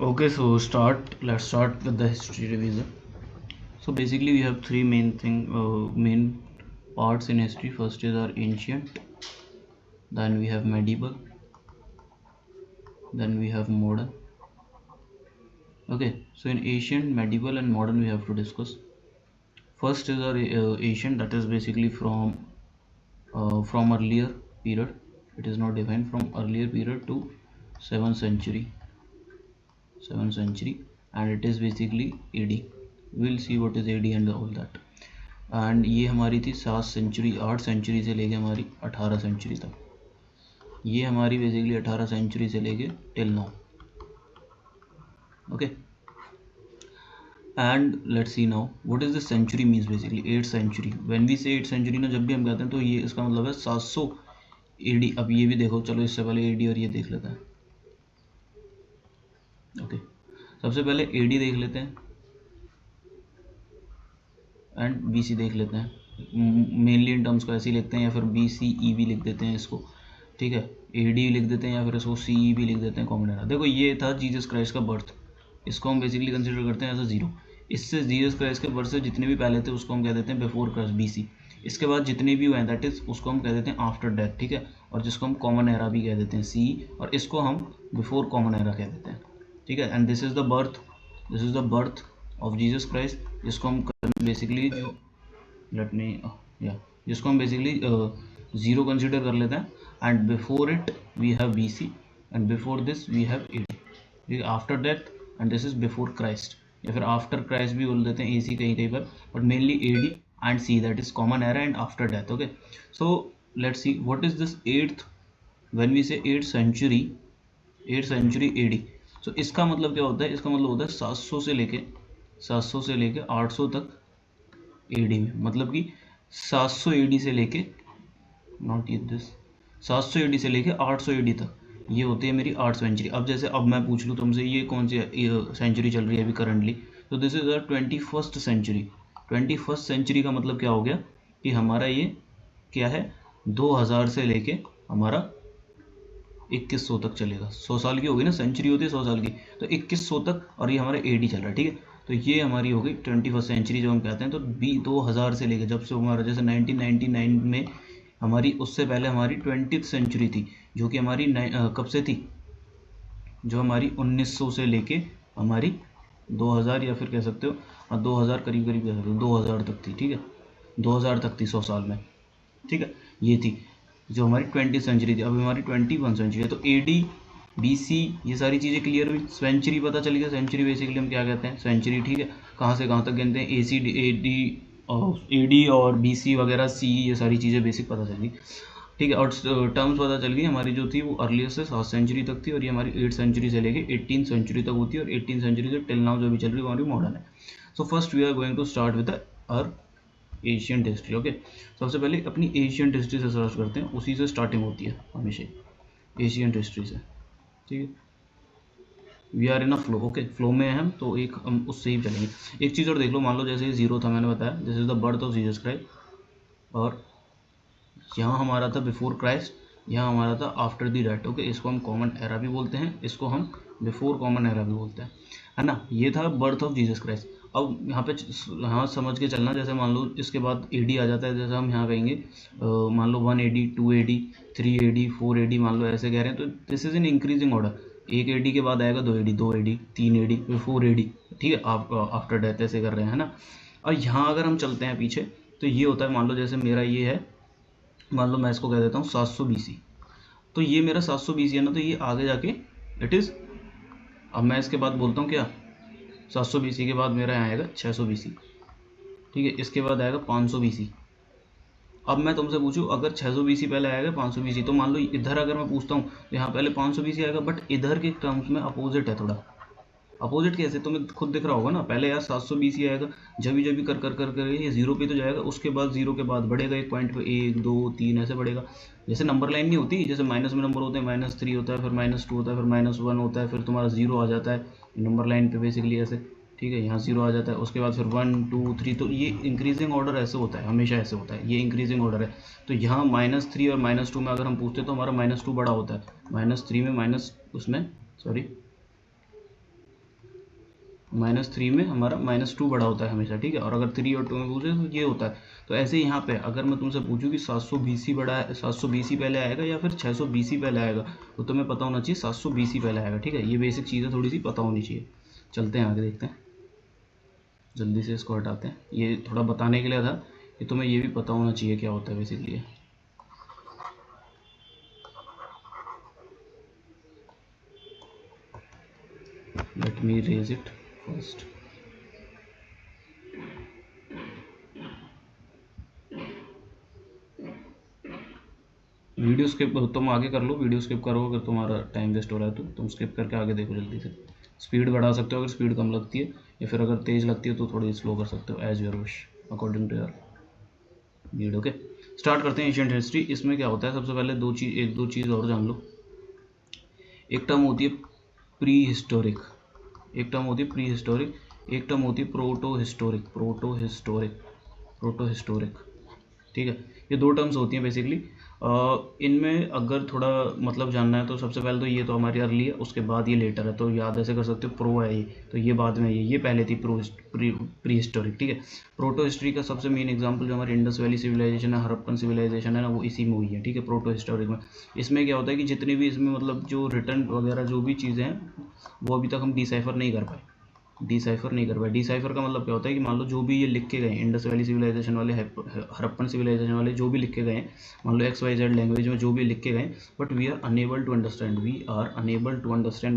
Okay, so let's start with the history revision. So basically we have three main parts in history. First is our ancient, then we have medieval, then we have modern. Okay, so in ancient, medieval and modern we have to discuss. First is our ancient, that is basically from earlier period. It is not defined, from earlier period to 7th century, and it is basically AD. We'll see what is AD and all that. And ये हमारी थी 8 century से लेके हमारी 18 century तक. ये हमारी basically 18 century से लेके till now. Okay, and let's see now what is the century means. Basically 8 century, when we say 8 century ना, जब भी हम कहते हैं तो ये इसका मतलब है 700 AD. अब ये भी देखो, चलो इससे पहले AD और ये देख लेते हैं. ओके, सबसे पहले AD देख लेते हैं एंड BC देख लेते हैं. मेनली इन टर्म्स को ऐसे ही लिखते हैं, या फिर BCE भी लिख देते हैं इसको, ठीक है. AD लिख देते हैं या फिर इसको CE भी लिख देते हैं, कॉमन एरा. देखो ये था जीसस क्राइस्ट का बर्थ, इसको हम बेसिकली कंसिडर करते हैं एज अ 0. इससे जीसस क्राइस्ट के बर्थ से जितने भी पहले थे उसको हम कह देते हैं बिफोर क्राइस्ट, BC. इसके बाद जितने भी हुए हैं दैट इज उसको हम कह देते हैं आफ्टर डेथ, ठीक है. और जिसको हम कॉमन एरा भी कह देते हैं CE, और इसको हम बिफोर कॉमन एरा कह देते हैं, ठीक है. And this is the birth of Jesus Christ, जिसको हम बेसिकली जिसको हम बेसिकली 0 कंसिडर कर लेते हैं. And before it we have BC, and before this we have AD. After death, and this is before Christ, या फिर आफ्टर क्राइस्ट भी बोल देते हैं AC कहीं कहीं पर, but mainly AD and C, that is common era and after death. Okay, so let's see what is this 8th. When we say 8th century AD, सो इसका मतलब क्या होता है? इसका मतलब होता है 700 से लेके 800 तक AD में. मतलब कि 700 AD से लेके 700 AD से लेके 800 AD तक, ये होती है मेरी 8 सेंचुरी. अब जैसे अब मैं पूछ लूँ तुमसे ये कौन सी सेंचुरी चल रही है अभी करंटली, तो this is the 21st century. 21st century का मतलब क्या हो गया कि हमारा ये क्या है, 2000 से लेके हमारा 2100 तक चलेगा. 100 साल की होगी ना, सेंचुरी होती है 100 साल की, तो 2100 तक, और ये हमारा AD चल रहा है, ठीक है. तो ये हमारी हो गई 21st सेंचुरी जो हम कहते हैं. तो 2000 से लेकर, जब से हमारा जैसे 1999 में हमारी, उससे पहले हमारी 20th सेंचुरी थी, जो कि हमारी कब से थी, जो हमारी 1900 से लेके हमारी 2000, या फिर कह सकते हो 2000 करीब करीब कह सकते हो 2000 तक थी, ठीक है. 2000 तक थी 100 साल में, ठीक है. ये थी जो हमारी 20th सेंचुरी थी. अब हमारी 21st सेंचुरी है, तो AD BC ये सारी चीज़ें क्लियर हुई. सेंचुरी पता चल गया. सेंचुरी बेसिकली हम क्या कहते हैं, सेंचुरी, ठीक है. कहाँ से कहाँ तक गिनते हैं, AD और BC वगैरह, CE, ये सारी चीज़ें बेसिक पता चल गई, ठीक है. और टर्म्स पता चल गई. हमारी जो थी वो अर्लियर से 7 सेंचुरी तक थी, और ये हमारी 8 सेंचुरी से लेके 18 सेंचुरी तक होती है, और 18 सेंचुरी से टिल नाउ जो भी चल रही है वो हमारी मॉडर्न है. So first we are going to start with our ancient history. Okay, सबसे पहले अपनी एशियंट हिस्ट्री से सर्च करते हैं, उसी से स्टार्टिंग होती है हमेशा एशियंट हिस्ट्री से, ठीक है. We are in a flow. Okay, flow में हम तो एक हम उससे ही चलेंगे. एक चीज़ और देख लो, मान लो जैसे 0 था, मैंने बताया this is the birth of Jesus Christ, और यहाँ हमारा था बिफोर क्राइस्ट, यहाँ हमारा था आफ्टर दी डेथ. ओके, इसको हम कॉमन एरा भी बोलते हैं, इसको हम बिफोर कॉमन एरा भी बोलते हैं, है ना. ये था बर्थ ऑफ जीसस क्राइस्ट. अब यहाँ पे यहाँ समझ के चलना, जैसे मान लो इसके बाद AD आ जाता है, जैसे हम यहाँ कहेंगे मान लो 1 AD 2 AD 3 AD 4 AD, मान लो ऐसे कह रहे हैं, तो this is in increasing order. 1 AD के बाद आएगा 2 AD 2 AD 3 AD फिर 4 AD, ठीक है. आप आफ्टर डेथ ऐसे कर रहे हैं, है ना. और यहाँ अगर हम चलते हैं पीछे, तो ये होता है, मान लो जैसे मेरा ये है, मान लो मैं इसको कह देता हूँ 700 BC. तो ये मेरा 700 BC है ना, तो ये आगे जाके इट इज़, अब मैं इसके बाद बोलता हूँ क्या, 700 BC के बाद मेरा यहाँ आएगा 600 BC, ठीक है. इसके बाद आएगा 500 BC. अब मैं तुमसे पूछूं, अगर 600 BC पहले आएगा 500 BC, तो मान लो इधर अगर मैं पूछता हूँ तो यहाँ पहले 500 BC आएगा, बट इधर के टर्म्स में अपोजिट है थोड़ा. अपोजिट कैसे, तुम्हें खुद दिख रहा होगा ना. पहले यार 700 BC आएगा, जब भी कर कर कर कर ये 0 पे तो जाएगा, उसके बाद 0 के बाद बढ़ेगा एक पॉइंट पे, 1 2 3 ऐसे बढ़ेगा. जैसे नंबर लाइन नहीं होती, जैसे माइनस में नंबर होते हैं, -3 होता है, फिर -2 होता है, फिर -1 होता है, फिर तुम्हारा 0 आ जाता है नंबर लाइन पे बेसिकली ऐसे, ठीक है. यहाँ 0 आ जाता है, उसके बाद फिर 1 2 3, तो ये इंक्रीजिंग ऑर्डर ऐसे होता है, हमेशा ऐसे होता है, ये इंक्रीजिंग ऑर्डर है. तो यहाँ -3 और -2 में अगर हम पूछते हैं तो हमारा -2 बड़ा होता है. -3 में माइनस उसमें सॉरी -3 में हमारा -2 बड़ा होता है हमेशा, ठीक है। और अगर 3 और 2 में पूछे तो ये होता है। तो ऐसे ही यहाँ पे अगर मैं तुमसे पूछूँ कि 700 BC बड़ा है, 700 BC पहले आएगा या फिर 600 BC पहले आएगा, तो तुम्हें पता होना चाहिए 700 BC पहले आएगा, ठीक है। ये बेसिक चीज़ें थोड़ी सी पता होनी चाहिए। चलते हैं आगे, देखते हैं, जल्दी से इसको हटाते हैं। ये थोड़ा बताने के लिए था कि तुम्हें ये भी पता होना चाहिए क्या होता है basically. Let me raise it first. Video skip तुम आगे कर लो, वीडियो स्किप करो अगर तुम्हारा टाइम वेस्ट हो रहा है तो तुम स्किप करके आगे देखो जल्दी से। स्पीड बढ़ा सकते हो अगर स्पीड कम लगती है, या फिर अगर तेज़ लगती है तो थोड़ी स्लो कर सकते हो, as your wish, according to your need. Okay, start करते हैं एशियंट हिस्ट्री। इसमें क्या होता है, सबसे पहले एक दो चीज़ और जान लो। एक टर्म होती है प्री हिस्टोरिक, एक टर्म होती है प्री हिस्टोरिक, एक टर्म होती है प्रोटो हिस्टोरिक, प्रोटो हिस्टोरिक, ठीक है। ये दो टर्म्स होती हैं बेसिकली। इनमें अगर थोड़ा मतलब जानना है तो सबसे पहले तो ये तो हमारी अर्ली है, उसके बाद ये लेटर है, तो याद ऐसे कर सकते हो, प्रो है ये तो ये बाद में, ये पहले थी प्री हिस्टोरिक, ठीक है। प्रोटो हिस्ट्री का सबसे मेन एग्जांपल जो हमारी इंडस वैली सिविलाइजेशन है, हड़प्पन सिविलाइजेशन है ना, वो इसी में हुई है, ठीक है, प्रोटो हिस्टोरिक में। इसमें क्या होता है कि जितने भी इसमें मतलब जो रिटर्न वगैरह जो भी चीज़ें हैं वो अभी तक हम डिसाइफर नहीं कर पाए। डिसाइफर का मतलब क्या होता है कि मान लो जो भी ये लिख के गए इंडस वैली सिविलाइजेशन वाले, हड़प्पन सिविलाइजेशन वाले जो भी लिख के गए, मान लो XYZ लैंग्वेज में जो भी लिख के गए, but we are unable to understand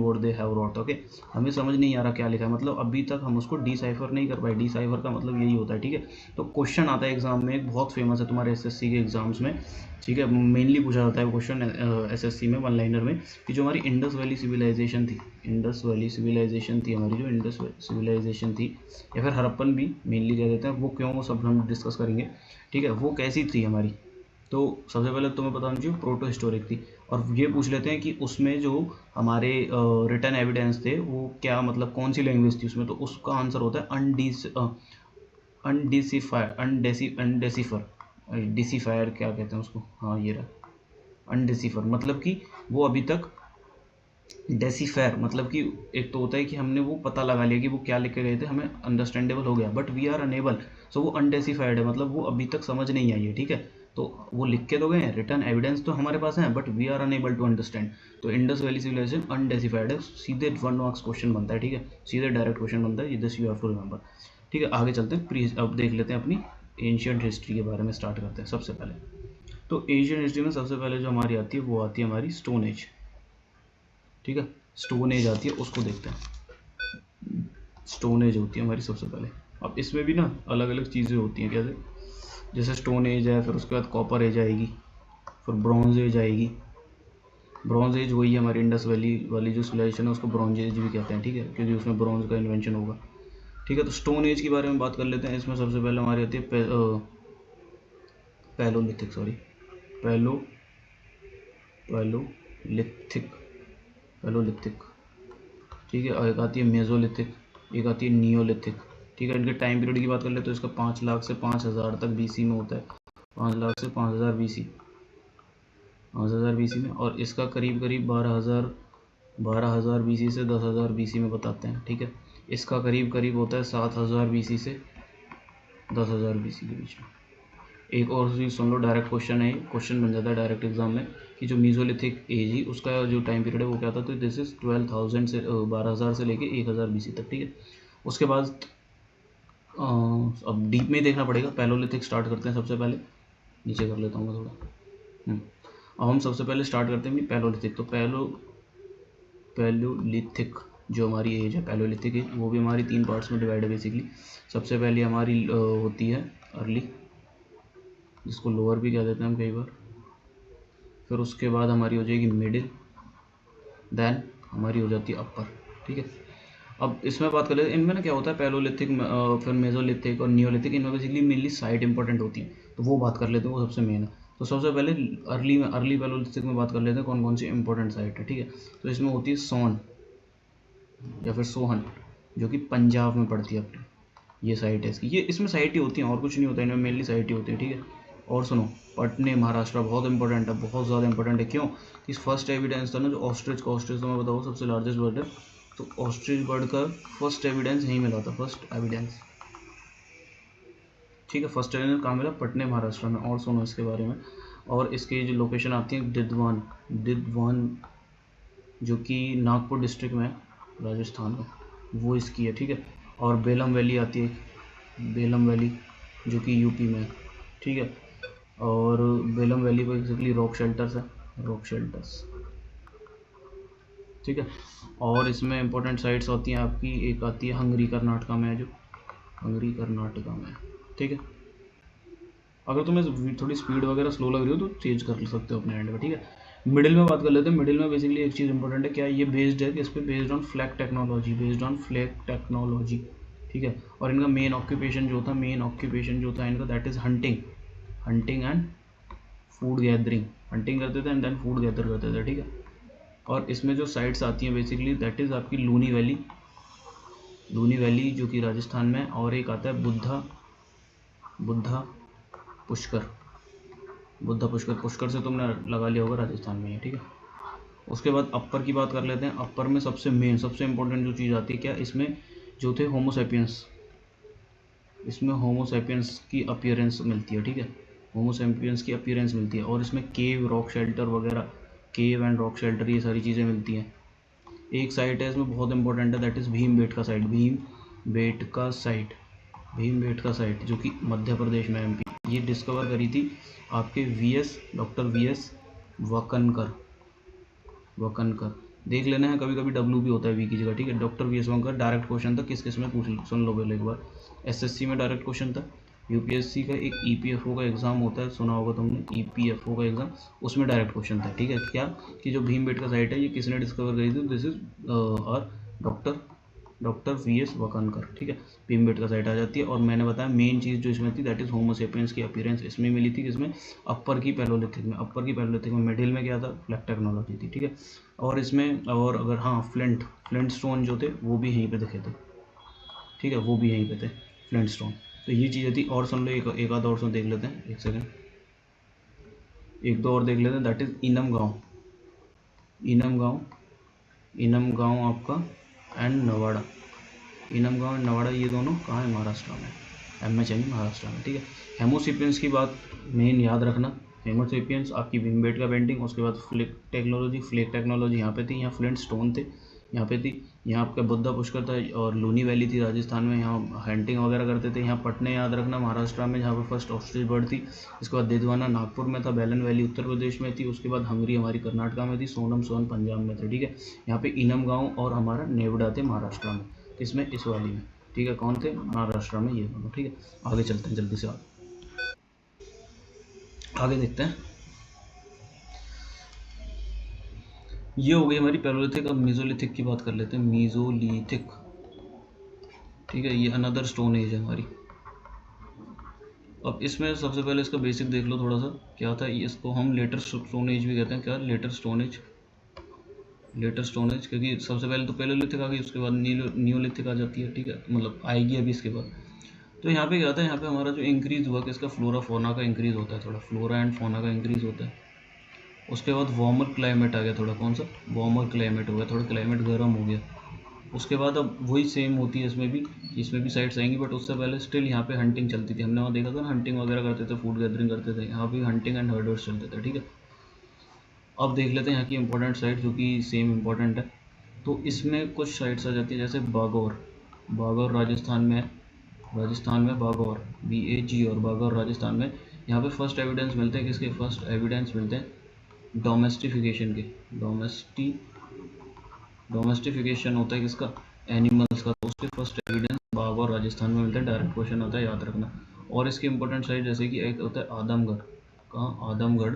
what they have wrote. Okay, हमें समझ नहीं आ रहा क्या लिखा है, मतलब अभी तक हम उसको डिसाइफर नहीं कर पाए। डिसाइफर का मतलब यही होता है, ठीक है। तो क्वेश्चन आता है एग्जाम में, एक बहुत फेमस है तुम्हारे SSC के एग्जाम्स में, ठीक है, मेनली पूछा जाता है क्वेश्चन SSC में वन लाइनर में, कि जो हमारी इंडस वैली सिविलाइजेशन थी, हमारी जो इंडस सिविलाइजेशन थी, या फिर हड़प्पन भी मेनली कह देते हैं, वो क्यों, वो सब हम डिस्कस करेंगे, ठीक है। वो कैसी थी हमारी, तो सबसे पहले तुम्हें बताना चाहिए प्रोटो हिस्टोरिक थी। और ये पूछ लेते हैं कि उसमें जो हमारे रिटर्न एविडेंस थे वो क्या, मतलब कौन सी लैंग्वेज थी उसमें, तो उसका आंसर होता है डिसीफायर क्या कहते हैं उसको, हाँ ये रहा अनडिसीफर, मतलब कि वो अभी तक डेसीफायर, मतलब कि एक तो होता है कि हमने वो पता लगा लिया कि वो क्या लिख के गए थे, हमें अंडरस्टैंडेबल हो गया, बट वी आर अनेबल, सो वो अनडेसीफाइड है, मतलब वो अभी तक समझ नहीं आई है, ठीक है। तो वो लिख के तो गए हैं, रिटर्न एविडेंस तो हमारे पास है, but we are unable to understand. तो इंडस वैली सिविलाइजेशन अनडेसीफाइड है, सीधे 1 मार्क्स क्वेश्चन बनता है, ठीक है, सीधे डायरेक्ट क्वेश्चन बनता है, this you have to remember, ठीक है। आगे चलते हैं, अब देख लेते हैं अपनी एंशियंट हिस्ट्री के बारे में, स्टार्ट करते हैं सबसे पहले। तो एशियन हिस्ट्री में सबसे पहले जो हमारी आती है वो आती है हमारी स्टोन एज, ठीक है। स्टोन एज आती है, उसको देखते हैं। स्टोन एज होती है हमारी सबसे पहले। अब इसमें भी ना अलग अलग चीज़ें होती हैं, कैसे, जैसे स्टोन एज है, फिर उसके बाद कॉपर एज आएगी, फिर ब्रॉन्ज एज आएगी। ब्रॉन्ज एज वही है हमारी इंडस वैली वाली जो सिविलाइजेशन है, उसको ब्रॉन्ज एज भी कहते हैं, ठीक है, क्योंकि उसमें ब्रॉन्ज का इन्वेंशन होगा, ठीक है। तो स्टोन एज के बारे में बात कर लेते हैं। इसमें सबसे पहले हमारी आती है पैलोलिथिक, सॉरी पैलो पैलोलिथिक पैलोलिथिक, ठीक है। और एक आती है मेजोलिथिक, एक आती है नियोलिथिक, ठीक है। इनके टाइम पीरियड की बात कर ले तो इसका 5 लाख से 5,000 तक BC में होता है, 5 लाख से 5,000 BC, 5,000 BC में। और इसका करीब करीब 12,000 BC से 10,000 BC में बताते हैं, ठीक है। इसका करीब करीब होता है 7,000 BC से 10,000 BC के बीच में। एक और चीज़ सुन लो, डायरेक्ट क्वेश्चन है, क्वेश्चन बन जाता है डायरेक्ट एग्जाम में, कि जो मीजोलिथिक एज ही उसका जो टाइम पीरियड है वो क्या था, तो दिस इज 12,000 से 12,000 से लेके 1,000 BC तक, ठीक है। उसके बाद अब डीप में ही देखना पड़ेगा। पैलोलिथिक स्टार्ट करते हैं सबसे पहले, नीचे कर लेता हूँ मैं थोड़ा। अब हम सबसे पहले स्टार्ट करते हैं पैलोलिथिक। तो पैलोलिथिक जो हमारी एज है, पैलोलिथिक एज, वो भी हमारी 3 पार्ट्स में डिवाइड है बेसिकली। सबसे पहले हमारी होती है अर्ली, जिसको लोअर भी कह देते हैं हम कई बार। फिर उसके बाद हमारी हो जाएगी मिडिल, देन हमारी हो जाती है अपर, ठीक है। अब इसमें बात कर लेते हैं, इनमें ना क्या होता है पैलोलिथिक, फिर मेजोलिथिक और नियोलिथिक, इनमें बेसिकली मेनली साइट इंपॉर्टेंट होती है, तो वो बात कर लेते हैं, वो सबसे मेन है। तो सबसे पहले अर्ली पैलोलिथिक में बात कर लेते हैं कौन कौन सी इंपॉर्टेंट साइट है, ठीक है। तो इसमें होती है सोन या फिर सोहन, जो कि पंजाब में पड़ती है अपनी, ये साइट है इसकी। ये इसमें साइट ही होती हैं और कुछ नहीं होता है, इनमें मेनली साइट ही होती है, ठीक है। और सुनो, पटने महाराष्ट्र बहुत इंपॉर्टेंट है, बहुत ज़्यादा इंपॉर्टेंट है। क्यों? कि फर्स्ट एविडेंस था ना जो ऑस्ट्रिच का, ऑस्ट्रिच तो मैं बताऊँ सबसे लार्जेस्ट बर्ड है, तो ऑस्ट्रिच बर्ड का फर्स्ट एविडेंस यहीं मिला था, फर्स्ट एविडेंस, ठीक है। फर्स्ट एविडेंस कहाँ मिला? पटने महाराष्ट्र में। और सुनो इसके बारे में, और इसकी जो लोकेशन आती है दिदवान, दिदवान जो कि नागपुर डिस्ट्रिक्ट में है राजस्थान में, वो इसकी है, ठीक है। और बेलम वैली आती है, बेलम वैली जो कि यूपी में है, ठीक है। और Belum valley basically rock shelters है, रॉक शेल्टर्स, ठीक है। और इसमें इंपॉर्टेंट साइट्स होती हैं आपकी, एक आती है हंगरी कर्नाटका में है, जो हंगरी कर्नाटका में है, ठीक है। अगर तुम्हें थोड़ी स्पीड वगैरह स्लो लग रही हो तो चेंज कर सकते हो अपने एंड में, ठीक है। मिडिल में बात कर लेते हैं। मिडिल में बेसिकली एक चीज़ इंपॉर्टेंट है, क्या ये बेस्ड है, इस पर based on flag technology, based on flag technology, ठीक है। और इनका मेन ऑक्यूपेशन जो था, मेन ऑक्यूपेशन जो था इनका, that is hunting, hunting and food gathering, hunting करते थे एंड देन फूड गैदर करते थे, ठीक है। और इसमें जो साइट्स आती हैं बेसिकली दैट इज़ आपकी लूनी वैली, लूनी वैली जो कि राजस्थान में, और एक आता है बुद्धा, बुद्धा पुष्कर, बुद्धा पुष्कर, पुष्कर से तुमने लगा लिया होगा राजस्थान में है, ठीक है। उसके बाद अपर की बात कर लेते हैं। अपर में सबसे मेन, सबसे इंपॉर्टेंट जो चीज़ आती है, क्या इसमें जो थे होमोसेपियंस, इसमें होमोसेपियंस की अपीयरेंस मिलती है, ठीक है। होमोसेपियंस की अपीयरेंस मिलती है। और इसमें केव, रॉक शेल्टर वगैरह, केव एंड रॉक शेल्टर, ये सारी चीज़ें मिलती हैं। एक साइट है इसमें बहुत इंपॉर्टेंट है, that is Bhim Betka site, Bhim Betka site, Bhim Betka site जो कि मध्य प्रदेश में, एमपी। ये डिस्कवर करी थी आपके वीएस, डॉक्टर वीएस वकनकर, वकनकर देख लेना है, कभी कभी डब्ल्यू भी होता है वी की जगह, ठीक है। डॉक्टर वीएस वकनकर, डायरेक्ट क्वेश्चन था, किस किस में पूछ लो, सुन लो पहले एक बार। एसएससी में डायरेक्ट क्वेश्चन था, यूपीएससी का एक ईपीएफओ का एग्जाम होता है, सुना होगा तुमने ईपीएफओ का एग्जाम, उसमें डायरेक्ट क्वेश्चन था, ठीक है। क्या कि जो भीम बेटका साइट है ये किसने डिस्कवर करी थी? दिस इज और डॉक्टर, डॉक्टर वीएस वकानकर, ठीक है। भीमबेटका साइट आ जाती है। और मैंने बताया मेन चीज़ जो इसमें थी दैट इज होमोसेपियंस की अपीयरेंस इसमें मिली थी, किसमें? अपर की पैलोलिथिक में, अपर की पैलोलिथिक में। मिडिल में क्या था? फ्लैग टेक्नोलॉजी थी, ठीक है। और इसमें, और अगर हाँ, फ्लिंट, फ्लिंट स्टोन जो थे वो भी यहीं पे दिखे थे, ठीक है, वो भी यहीं पे थे, फ्लिंट स्टोन। तो ये चीज़ें थी। और सुन लो, एक आधा और सुन देख लेते हैं, एक सेकेंड, एक दो और देख लेते हैं। दैट इज इनम गाँव, इनम गाँव, इनम गाँव आपका एंड नवाड़ा, इनम गाँव एंड नवाड़ा, ये दोनों कहाँ है? महाराष्ट्र में, एमएचएमई महाराष्ट्र में, ठीक है। हेमोसेपियंस की बात मेन याद रखना, हेमोसेपियंस आपकी भीमबेटका पेंटिंग, उसके बाद फ्लेक टेक्नोलॉजी, फ्लेक टेक्नोलॉजी यहाँ पे थी, यहाँ फ्लिंट स्टोन थे यहाँ पे थी, यहाँ आपका बुद्धा पुष्कर था, और लूनी वैली थी राजस्थान में, यहाँ हंटिंग वगैरह करते थे। यहाँ पटने याद रखना महाराष्ट्र में, जहाँ पर फर्स्ट ऑस्ट्रिच बर्ड थी। इसके बाद दिदवाना नागपुर में था, बेलन वैली उत्तर प्रदेश में थी, उसके बाद हंगरी हमारी कर्नाटका में थी, सोनम सोन पंजाब में थे, ठीक है। यहाँ पे इनम गाँव और हमारा नेवडा थे महाराष्ट्र में, किसमें? इस वाली में, ठीक है। कौन थे? महाराष्ट्र में ये दोनों, ठीक है। आगे चलते हैं जल्दी से, आगे देखते हैं। ये हो गई हमारी पैलोलिथिक। अब मीजोलिथिक की बात कर लेते हैं, मीजोलिथिक, ठीक है। ये अनदर स्टोन एज है हमारी। अब इसमें सबसे पहले इसका बेसिक देख लो थोड़ा सा, क्या था इसको हम लेटर स्टोन एज भी कहते हैं। क्या? Later stone age, later stone age, क्योंकि सबसे पहले तो पैलोलिथिक आ गई, उसके बाद न्यूलिथिक आ जाती है, ठीक है, मतलब आएगी अभी इसके बाद। तो यहाँ पे क्या था, यहाँ पे हमारा जो इंक्रीज हुआ कि इसका फ्लोरा फोना का इंक्रीज होता है, थोड़ा फ्लोरा एंड फोना का इंक्रीज होता है। उसके बाद वार्मर क्लाइमेट आ गया, थोड़ा कौन सा? वार्मर क्लाइमेट हो गया, थोड़ा क्लाइमेट गर्म हो गया। उसके बाद अब वही सेम होती है इसमें भी साइट्स आएंगी, बट उससे पहले स्टिल यहाँ पे हंटिंग चलती थी। हमने वहाँ देखा था ना, हंटिंग वगैरह करते थे, फूड गैदरिंग करते थे, यहाँ भी हंटिंग एंड हर्डर्स चलते थे, ठीक है। अब देख लेते हैं यहाँ की इंपॉर्टेंट साइट जो कि सेम इंपॉर्टेंट है। तो इसमें कुछ साइट्स आ जाती है, जैसे बागौर, बागौर राजस्थान में है, राजस्थान में बागौर, BAG और बागौर राजस्थान में। यहाँ पे फर्स्ट एविडेंस मिलते हैं, किसके? फर्स्ट एविडेंस मिलते हैं डोमेस्टिफिकेशन के, डोमेस्टिफिकेशन होता है किसका? एनिमल्स का। तो उसके फर्स्ट एविडेंस बागौर राजस्थान में मिलता है, डायरेक्ट क्वेश्चन होता है, याद रखना। और इसके इंपॉर्टेंट साइट जैसे कि एक होता है आदमगढ़, कहाँ? आदमगढ़,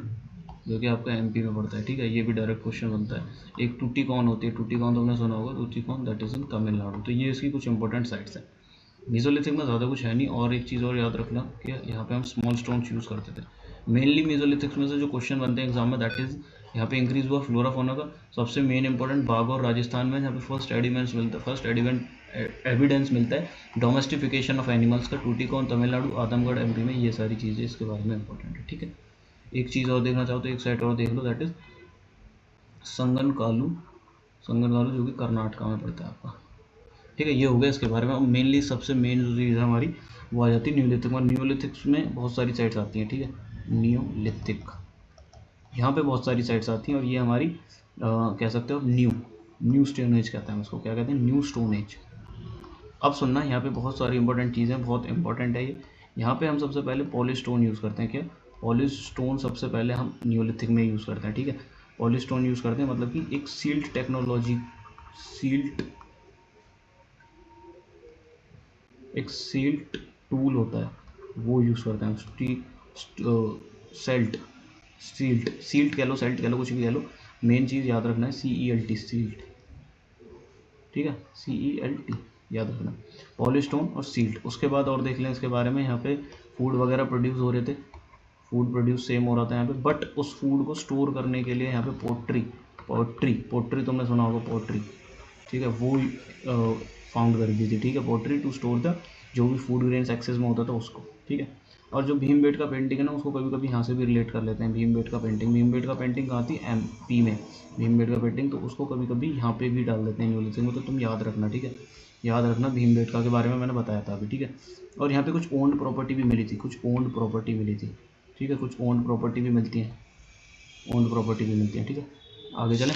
जो कि आपका MP में पड़ता है, ठीक है, ये भी डायरेक्ट क्वेश्चन बनता है। एक टूटीकॉन होती है, टूटीकॉन तुमने सुना होगा, टूटीकॉन, दैट इज इन तमिलनाडु। तो ये इसकी कुछ इंपॉर्टेंट साइट्स हैं। मीजोलिथिक में ज़्यादा कुछ है नहीं। और एक चीज़ और याद रखना कि यहाँ पे हम स्मॉल स्टोन्स यूज़ करते थे मेनली। मीजोलिथिक्स में से जो क्वेश्चन बनते हैं एग्जाम में, दैट इज यहाँ पे इंक्रीज हुआ फ्लोरा फोना का। सबसे मेन इंपॉर्टेंट बागौर राजस्थान में, यहाँ पे फर्स्ट एविडेंस मिलता है डोमेस्टिफिकेशन ऑफ एनिमल्स का। टूटीकॉन तमिलनाडु, आदमगढ़ MP में, ये सारी चीज़ें इसके बारे में इंपॉर्टेंट है, ठीक है। एक चीज़ और देखना चाहो तो एक साइट और देख लो, दैट इज संगन कालू, संगनगालू जो कि कर्नाटका में पड़ता है आपका। ठीक है, ये हो गया इसके बारे में। मेनली सबसे मेन जो चीज़ है हमारी वो आ जाती है न्यूलिथिक, और न्यूलिथिक्स में बहुत सारी साइट्स आती हैं। ठीक है, न्यूलिथिक, यहाँ पे बहुत सारी साइट्स आती हैं, और ये हमारी कह सकते हो न्यू स्टोन एज कहते हैं उसको, क्या कहते हैं, न्यू स्टोन एज। अब सुनना, यहाँ पे बहुत सारी इंपॉर्टेंट चीज़ें, बहुत इंपॉर्टेंट है ये। यहाँ पे हम सबसे पहले पॉलिश स्टोन यूज़ करते हैं। क्या, पॉलिश स्टोन सबसे पहले हम न्यूलिथिक में यूज़ करते हैं। ठीक है, पॉलिश स्टोन यूज़ करते हैं, मतलब कि एक सील्ड टेक्नोलॉजी, एक सील्ट टूल होता है वो यूज़ करते हैं। सील्ट कह लो, सेल्ट कह लो, कुछ भी कह लो, मेन चीज़ याद रखना है CELT, सील्ट। ठीक है, CELT याद रखना, पॉलिश स्टोन और सील्ट। उसके बाद और देख लें इसके बारे में। यहाँ पे फूड वगैरह प्रोड्यूस हो रहे थे, फूड प्रोड्यूस सेम हो रहा था यहाँ पे, बट उस फूड को स्टोर करने के लिए यहाँ पे पोट्री तुमने सुना होगा, पोट्री। ठीक है, वो फाउंड कर दी थी। ठीक है, पोट्री टू स्टोर द जो भी फूड ग्रेन्स एक्सेस में होता था उसको। ठीक है, और जो भीमबेटका पेंटिंग है ना, उसको कभी कभी यहाँ से भी रिलेट कर लेते हैं। भीमबेटका पेंटिंग कहाँ थी, MP में। भीमबेटका पेंटिंग, तो उसको कभी कभी यहाँ पे भी डाल देते हैं न्यूलिथिक में, तो तुम याद रखना। ठीक है, याद रखना, भीमबेटका के बारे में मैंने बताया था अभी। ठीक है, और यहाँ पे कुछ ओन्ड प्रॉपर्टी भी मिली थी, ठीक है, कुछ ओन्ड प्रॉपर्टी भी मिलती है, ठीक है, आगे चलें,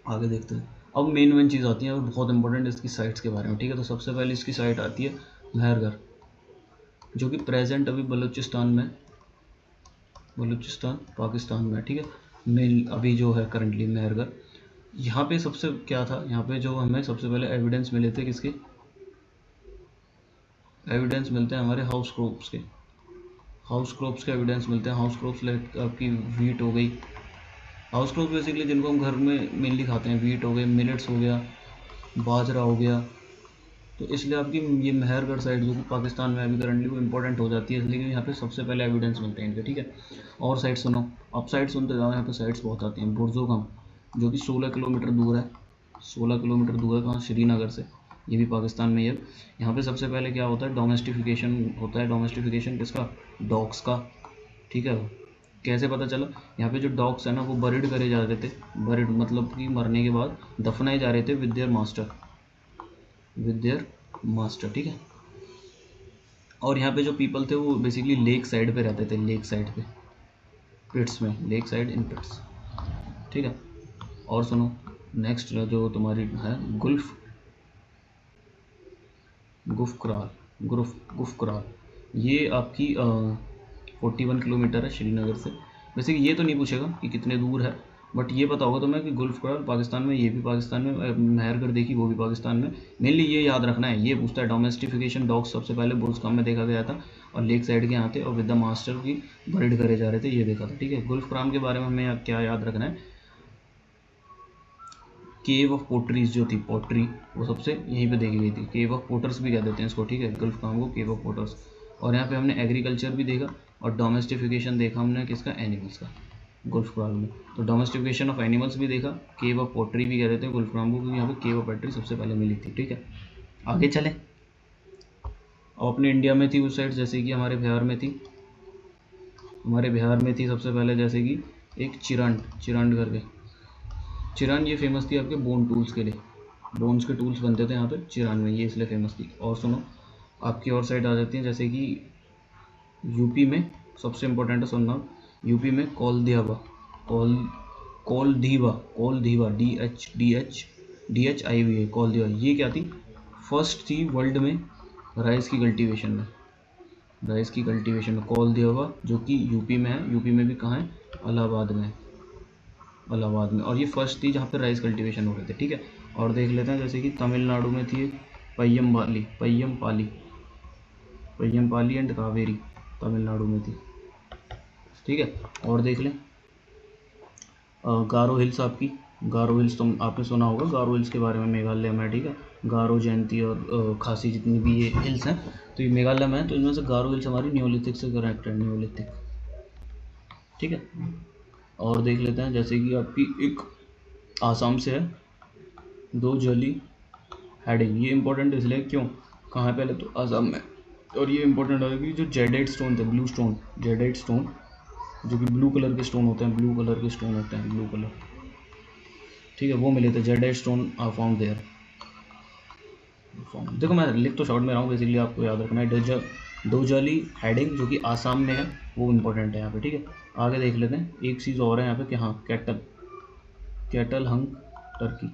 आगे देखते हैं। अब मेन चीज़ आती है, और बहुत इंपॉर्टेंट इसकी साइट्स के बारे में। ठीक है, तो सबसे पहले इसकी साइट आती है मेहरगढ़, जो कि प्रेजेंट अभी बलूचिस्तान पाकिस्तान में। ठीक है, मेन अभी जो है करंटली मेहरगढ़। यहाँ पे सबसे क्या था, यहाँ पे जो हमें सबसे पहले एविडेंस मिले थे, किसके एविडेंस मिलते हैं, हमारे हाउस क्रॉप्स के एविडेंस मिलते हैं। हाउस क्रॉप्स आपकी वीट हो गई, हाउस क्रॉप बेसिकली जिनको हम घर में मेनली खाते हैं, वीट हो गए, मिलेट्स हो गया, बाजरा हो गया। तो इसलिए आपकी ये मेहरगढ़ साइड जो कि पाकिस्तान में अभी करंटली वो इंपॉर्टेंट हो जाती है, इसलिए कि यहाँ पे सबसे पहले एविडेंस मिलते हैं इनके। ठीक है, और साइड सुनो, अब साइड सुनते जाओ, यहाँ पे साइड्स बहुत आती हैं। बुर्जुगम, जो कि 16 किलोमीटर दूर है, 16 किलोमीटर दूर है कहाँ, श्रीनगर से, ये भी पाकिस्तान में ही है। यहाँ पे सबसे पहले क्या होता है, डोमेस्टिफिकेशन होता है। डोमेस्टिफिकेशन किसका, डॉग्स का। ठीक है, कैसे पता चला, यहाँ पे जो डॉग्स है ना, वो बरिड करे जा रहे थे, बरिड मतलब कि मरने के बाद दफनाए जा रहे थे विद देयर मास्टर। ठीक है, और यहाँ पे जो पीपल थे वो बेसिकली लेक साइड पे रहते थे, लेक साइड पे, पिट्स में, लेक साइड इन पिट्स। ठीक है, और सुनो, नेक्स्ट जो तुम्हारी है गुफ्कराल, ये आपकी 41 किलोमीटर है श्रीनगर से। वैसे ये तो नहीं पूछेगा कि कितने दूर है, बट ये पता होगा तुम्हें कि गुल्फकराल पाकिस्तान में, ये भी पाकिस्तान में, मेहरगढ़ देखी वो भी पाकिस्तान में। मेनली ये याद रखना है, ये पूछता है डोमेस्टिफिकेशन डॉग्स सबसे पहले बुर्जगाम में देखा गया था, और लेक साइड के यहाँ थे, और विद द मास्टर की ब्रीड करे जा रहे थे, ये देखा था। ठीक है, गुल्फकराल के बारे में हमें क्या याद रखना है, केव ऑफ पोट्रीज जो थी, पोट्री वो सबसे यहीं पे देखी गई थी। केव ऑफ पोटर्स भी कह देते हैं इसको। ठीक है, गुल्फकराल को केव ऑफ पोटर्स। और यहाँ पे हमने एग्रीकल्चर भी देखा, और डोमेस्टिफिकेशन देखा हमने किसका, एनिमल्स का, गुल्फकराल में। तो डोमेस्टिफिकेशन ऑफ एनिमल्स भी देखा, केव ऑफ पोट्री भी कह देते हैं गुल्फकराल को, क्योंकि यहाँ पे केव ऑफ पोट्री सबसे पहले मिली थी। ठीक है, आगे चलें। और अपने इंडिया में थी उस साइड, जैसे कि हमारे बिहार में थी, सबसे पहले, जैसे कि एक चिरंड करके, चिरान, ये फेमस थी आपके बोन टूल्स के लिए, बोन्स के टूल्स बनते थे यहाँ पे चिरान में, ये इसलिए फेमस थी। और सुनो, आपकी और साइड आ जाती हैं, जैसे कि यूपी में सबसे इम्पोर्टेंट है सुनना, यूपी में कोलधिवा, DHIVA, कोलधिवा। ये क्या थी, फर्स्ट थी वर्ल्ड में राइस की कल्टीवेशन में, कोलधिवा, जो कि यूपी में है। यूपी में भी कहाँ है, इलाहाबाद में, और ये फर्स्ट थी जहाँ पे राइस कल्टीवेशन हो रहे थे। ठीक है, और देख लेते हैं, जैसे कि तमिलनाडु में थी पय्यमपाली एंड कावेरी, तमिलनाडु में थी। ठीक है, और देख लें गारो हिल्स, तुम आपने सुना होगा गारो हिल्स के बारे में, मेघालय में। ठीक है, गारो, जयंती और खासी, जितनी भी ये हिल्स हैं, तो ये मेघालय में है। तो इनमें से गारो हिल्स हमारी न्यूलिथिक से कनेक्ट है, न्यूलिथिक। ठीक है, और देख लेते हैं, जैसे कि आपकी एक आसाम से है, दो जली हेडिंग, ये इंपॉर्टेंट इसलिए क्यों, कहाँ है, पहले तो आसाम में। और ये इंपॉर्टेंट है कि जो जेडेट स्टोन थे, जेडेट स्टोन, जो कि ब्लू कलर के स्टोन होते हैं, ब्लू कलर, ठीक है, वो मिले थे, jaded stone are found there. देखो मैं लिख तो शॉर्ट में रहा हूँ, बेसिकली आपको याद रखना है। डोजाली हेडिंग जो कि आसाम में है, वो इम्पोर्टेंट है यहाँ पे। ठीक है, आगे देख लेते हैं। एक चीज़ और है यहाँ पे कि हाँ, कैटल हंग टर्की,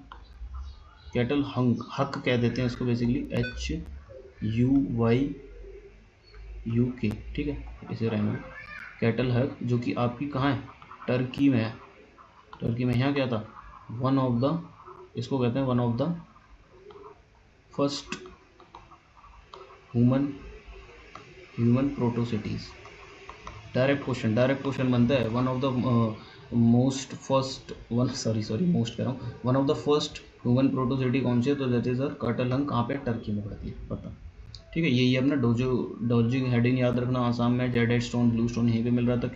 कैटल हंग, हक कह देते हैं इसको बेसिकली, HUYUK। ठीक है, इसे रहना। कैटल हक जो कि आपकी कहाँ है, टर्की में है। टर्की में यहाँ क्या था, वन ऑफ द, इसको कहते हैं one of the first human protocities. Direct question बनता है, one of the most first one, sorry most कह रहा हूँ, one of the first human protocity कौन सी है, तो दैट इज कैटल कहाँ पे, टर्की में पड़ती है, पता। ठीक है, यही अपना डोजिंग हेडिंग याद रखना, आसाम में। जेडेड स्टोन, ब्लू स्टोन यहीं पे मिल रहा था।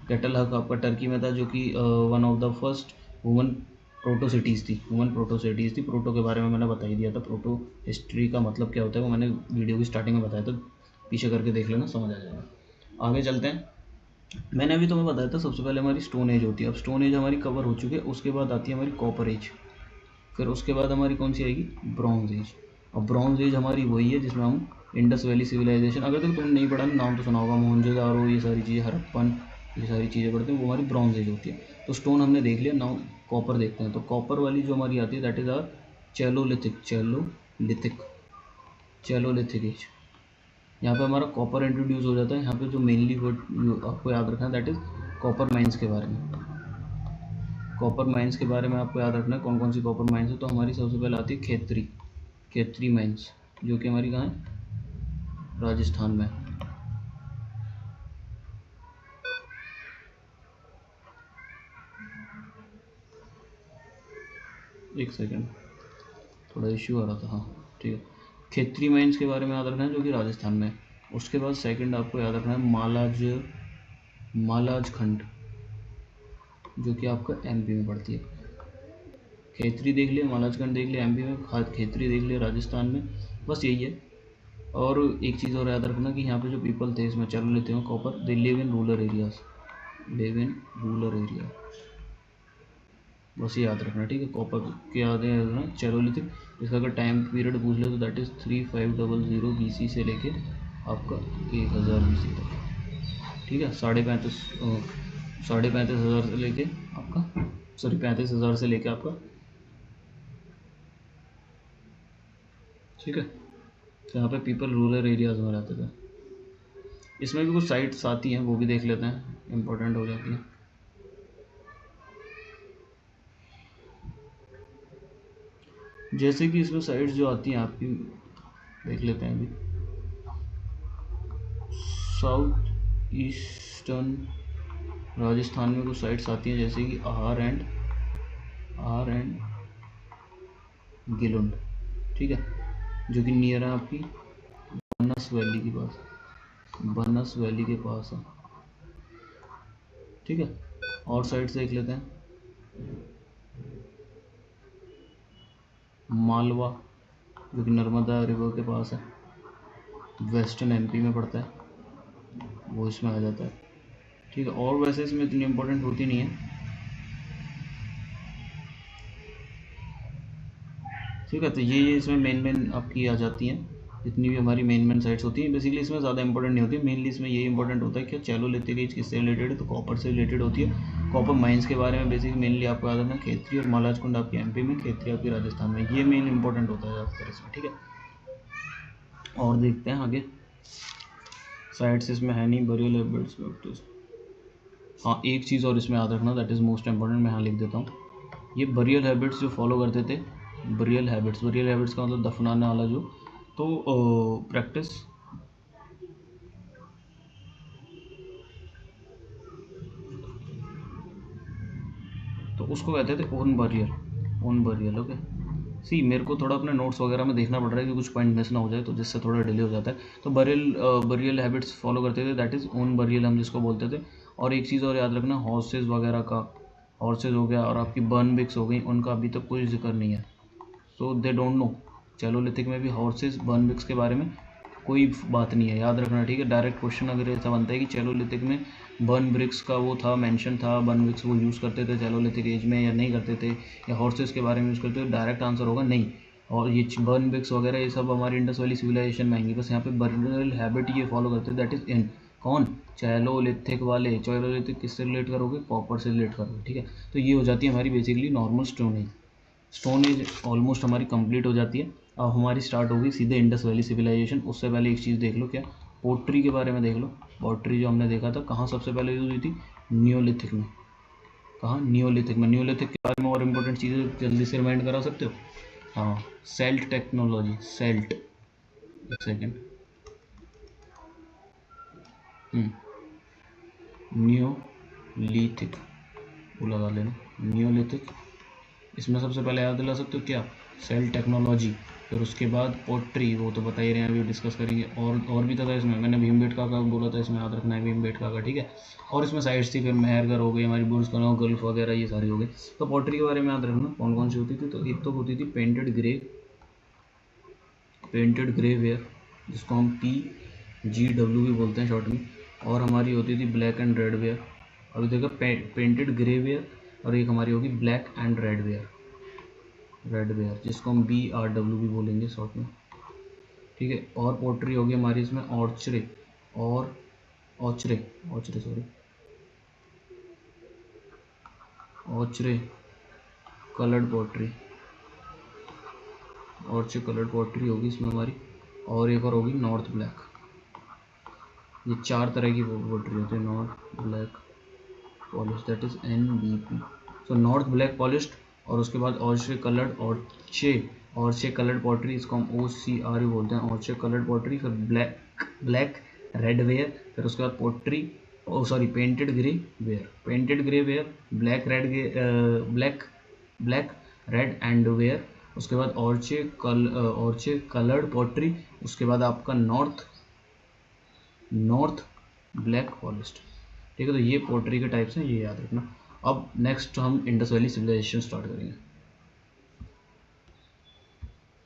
कैटल हक आपका टर्की में था, जो कि one of the first human protocities थी। प्रोटो के बारे में मैंने बता ही दिया था, प्रोटो हिस्ट्री का मतलब क्या होता है वो मैंने वीडियो की स्टार्टिंग में बताया था, पीछे करके देख लेना, समझ आ जाएगा। आगे चलते हैं। मैंने अभी तुम्हें बताया था सबसे पहले हमारी स्टोन एज होती है। अब स्टोन एज हमारी कवर हो चुकी है, उसके बाद आती है हमारी कॉपर एज, फिर उसके बाद हमारी कौन सी आएगी, ब्रॉन्ज एज। और ब्रॉन्ज एज हमारी वही है जिसमें हम इंडस वैली सिविलाइजेशन, अगर तक तुमने नहीं पढ़ा, नाम तो सुना होगा, मोहनजोदारो, ये सारी चीज़ें, हड़प्पन, ये सारी चीज़ें पढ़ते हैं, वो हमारी ब्रॉन्ज एज होती है। तो स्टोन हमने देख लिया, नाउ कॉपर देखते हैं। तो कॉपर वाली जो हमारी आती है दैट इज़ आर चैलोलिथिक एज। यहाँ पे हमारा कॉपर इंट्रोड्यूस हो जाता है। यहाँ पे जो मेनली वर्ड आपको याद रखना है दैट इज़ कॉपर माइंस के बारे में। कॉपर माइंस के बारे में आपको याद रखना है, कौन कौन सी कॉपर माइंस है। तो हमारी सबसे पहले आती है खेतरी माइंस, जो कि हमारी कहाँ है, राजस्थान में। एक सेकेंड, थोड़ा इश्यू आ रहा था। हाँ ठीक है, खेतरी माइंस के बारे में याद रखना है, जो कि राजस्थान में। उसके बाद सेकंड आपको याद रखना है मालाज खंड, जो कि आपका एमपी में पड़ती है। खेतरी देख लिया, मालाजखंड देख लिया एमपी में, खेतरी देख लिया राजस्थान में, बस यही है। और एक चीज़ और याद रखना कि यहाँ पे जो पीपल थे, इसमें चलो लेते हैं copper, they live in rural areas, बस ये याद रखना। ठीक है, कॉपर के याद रखना चैलोलिथिक। इसका अगर टाइम पीरियड पूछ ले तो दैट इज़ 3500 BC से लेके आपका 1000 BC तक। ठीक है, 35,500 से लेके आपका 35,000 से लेके आपका, ठीक है। तो यहाँ पे पीपल रूरल एरियाज में रहते थे। इसमें भी कुछ साइट्स आती हैं, वो भी देख लेते हैं, इम्पोर्टेंट हो जाती हैं। जैसे कि इसमें साइट्स जो आती हैं आपकी, देख लेते हैं अभी। साउथ ईस्टर्न राजस्थान में कुछ साइट्स आती हैं, जैसे कि आहार एंड गिलुंड, ठीक है, जो कि नियर है आपकी बनस वैली के पास है। ठीक है, और साइट्स देख लेते हैं। मालवा, जो कि नर्मदा रिवर के पास है, वेस्टर्न एमपी में पड़ता है, वो इसमें आ जाता है। ठीक है, और वैसे इसमें इतनी इम्पोर्टेंट होती नहीं है। ठीक है, तो ये इसमें मेन आपकी आ जाती हैं, जितनी भी हमारी मेन साइट्स होती हैं। बेसिकली इसमें ज़्यादा इंपॉर्टेंट नहीं होती, मेनली इसमें ये इंपॉर्टेंट होता है कि चैलोलिथिक एज किससे रिलेटेड है, तो कॉपर से रिलेटेड होती है। कॉपर माइंस के बारे में बेसिकली मेनली आपको याद रखना, खेतरी और मालाजकुंड आपके एमपी में, खेतरी आपकी राजस्थान में, ये मेन इंपॉर्टेंट होता है ज़्यादातर इसमें। ठीक है, और देखते हैं आगे। साइट्स इसमें है नहीं, बरियल हैबिट्स। हाँ, एक चीज़ और इसमें याद रखना, दैट इज़ मोस्ट इंपॉर्टेंट, मैं यहाँ लिख देता हूँ। ये बरियल हैबिट्स जो फॉलो करते थे, बरियल हैबिट्स का मतलब दफनाने वाला जो, तो प्रैक्टिस, तो उसको कहते थे ओन बरियल। ओके, सी मेरे को थोड़ा अपने नोट्स वगैरह में देखना पड़ रहा है कि कुछ पॉइंट मिस ना हो जाए, तो जिससे थोड़ा डिले हो जाता है। तो बरियल हैबिट्स फॉलो करते थे, दैट इज़ ओन बरियल हम जिसको बोलते थे। और एक चीज़ और याद रखना, हॉर्सेज वगैरह का, हॉर्सेज हो गया और आपकी बर्न बिक्स हो गई, उनका अभी तक कोई जिक्र नहीं है, सो दे डोंट नो। चैलोलिथिक में भी हॉर्सेज, बर्न बिक्स के बारे में कोई बात नहीं है, याद रखना, ठीक है। डायरेक्ट क्वेश्चन अगर ऐसा बनता है कि चैलोलिथिक में बर्न ब्रिक्स का वो था मेंशन था, बर्न ब्रिक्स वो यूज़ करते थे चैलोलिथिक एज में या नहीं करते थे, या हॉर्सेस के बारे में यूज़ करते थे, डायरेक्ट आंसर होगा नहीं। और ये बर्न ब्रिक्स वगैरह ये सब हमारी इंडस वैली सिविलाइजेशन में आएंगी, बस यहाँ पे बर्नल हैबिट ये फॉलो करते थे, दैट इज इन कौन, चैलोलिथिक वाले। चैलोलिथिक किससे रिलेट करोगे, कॉपर से रिलेट करोगे, ठीक है। तो ये हो जाती है हमारी basically normal stone age. Stone age almost हमारी कंप्लीट हो जाती है। अब हमारी स्टार्ट होगी सीधे इंडस वैली सिविलाइजेशन। उससे पहले एक चीज़ देख लो, क्या, पोट्री के बारे में देख लो। पोट्री जो हमने देखा था कहाँ सबसे पहले यूज हुई थी, नियोलिथिक में। कहाँ, नियोलिथिक में। नियोलिथिक के बारे में और इम्पोर्टेंट चीज़ें जल्दी से रिमाइंड करा सकते हो। हाँ, सेल्ट टेक्नोलॉजी, सेल्ट, एक सेकेंड, नियोलिथिक वो लगा लेना, नियोलिथिक। इसमें सबसे पहले याद दिला सकते हो क्या, सेल टेक्नोलॉजी। फिर उसके बाद पोट्री, वो तो बता ही रहे हैं, अभी डिस्कस करेंगे। और भी था इसमें, मैंने भीमबेटका का बोला था, इसमें याद रखना है भीमबेटका का, ठीक है। और इसमें साइड्स थी, फिर मेहरगढ़ हो गई हमारी, बुर्ज खलिफा, गल्फ वगैरह, ये सारी हो गई। तो पोट्री के बारे में याद रखना कौन कौन सी होती थी। तो एक तो होती थी पेंटेड ग्रे वेयर, जिसको हम PGW भी बोलते हैं शॉर्ट में। और हमारी होती थी ब्लैक एंड रेड वेयर। अभी देखो पेंटेड ग्रे वेयर, और एक हमारी होगी ब्लैक एंड रेड वेयर, जिसको हम BRW भी बोलेंगे शॉर्ट में, ठीक है। और पोट्री होगी हमारी इसमें ऑर्चरे कलर्ड पोट्री होगी इसमें हमारी। और एक और होगी नॉर्थ ब्लैक। ये 4 तरह की पोट्री होती है, north black polish, that is NBP। So north black polished, और उसके बाद ऑर्चे कलर्ड पॉटरी, इसको हम OCR बोलते हैं, ऑर्चे कलर्ड पॉटरी। फिर ब्लैक रेड वेयर, फिर उसके बाद pottery, painted grey ware, black red and ware. उसके बाद ऑर्चे कलर्ड पॉटरी। उसके बाद आपका नॉर्थ ब्लैक पॉलिश्ड, ठीक है। तो ये पोट्री के टाइप्स हैं, ये याद रखना। अब नेक्स्ट हम इंडस वैली सिविलाइजेशन स्टार्ट करेंगे।